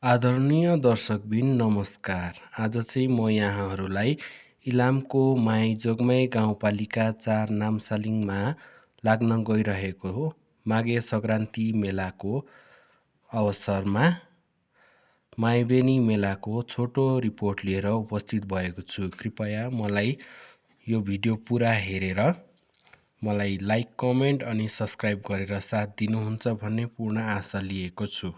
आदरणीय दर्शकबिन नमस्कार। आज चाहिँ म यहाँहरूलाई इलामको माई जोगमाई गाउँपालिका 4 नामसालिङमा लाग्न गइरहेको माघे सङ्क्रान्ति मेलाको अवसरमा माईबेनी मेलाको छोटो रिपोर्ट लिएर उपस्थित भएको छु। कृपया मलाई यो भिडियो पुरा हेरेर मलाई लाइक, कमेन्ट अनि सब्सक्राइब गरेर साथ दिनुहुन्छ भन्ने पूर्ण आशा लिएको छु।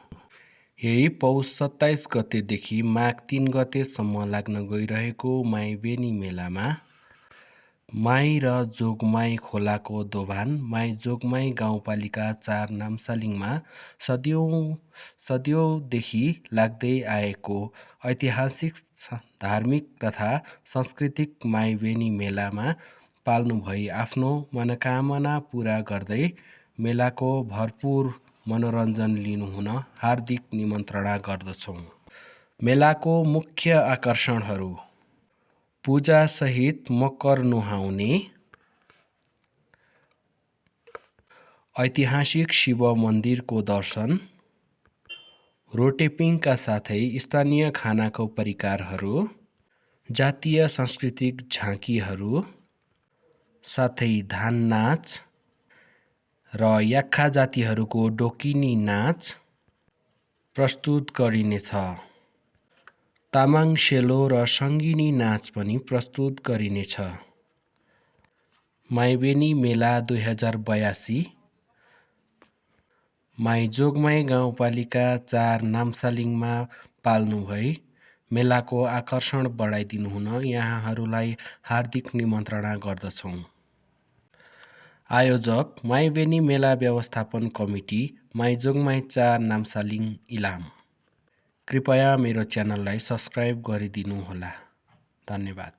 यही पौष 27 गतेदेखि माघ 3 गतेसम्म लाग्न गइरहेको माईबेनी मेलामा माई र जोगमाई खोलाको दोभान माई जोगमाई गाउँपालिका 4 नामसालिङमा सदियौँदेखि लाग्दै आएको ऐतिहासिक, धार्मिक तथा सांस्कृतिक माईबेनी मेलामा पाल्नुभई आफ्नो मनोकामना पूरा गर्दै मेलाको भरपुर मनोरञ्जन लिनुहुन हार्दिक निमन्त्रणा गर्दछौँ। मेलाको मुख्य आकर्षणहरू: पूजासहित मकर नुहाउने, ऐतिहासिक शिव मन्दिरको दर्शन, रोटेपिङका साथै स्थानीय खानाको परिकारहरू, जातीय सांस्कृतिक झाँकीहरू, साथै धान नाच र याक्खा जातिहरूको डोकिनी नाच प्रस्तुत गरिनेछ। तामाङ सेलो र सङ्गिनी नाच पनि प्रस्तुत गरिनेछ। माईबेनी मेला 2082 माई जोगमाई गाउँपालिका 4 नामसालिङमा पाल्नुभई मेलाको आकर्षण बढाइदिनुहुन यहाँहरूलाई हार्दिक निमन्त्रणा गर्दछौँ। आयोजक माईबेनी मेला व्यवस्थापन कमिटी माई जोगमाई 4 नामसालिङ इलाम। कृपया मेरो च्यानललाई सब्सक्राइब गरिदिनुहोला। धन्यवाद।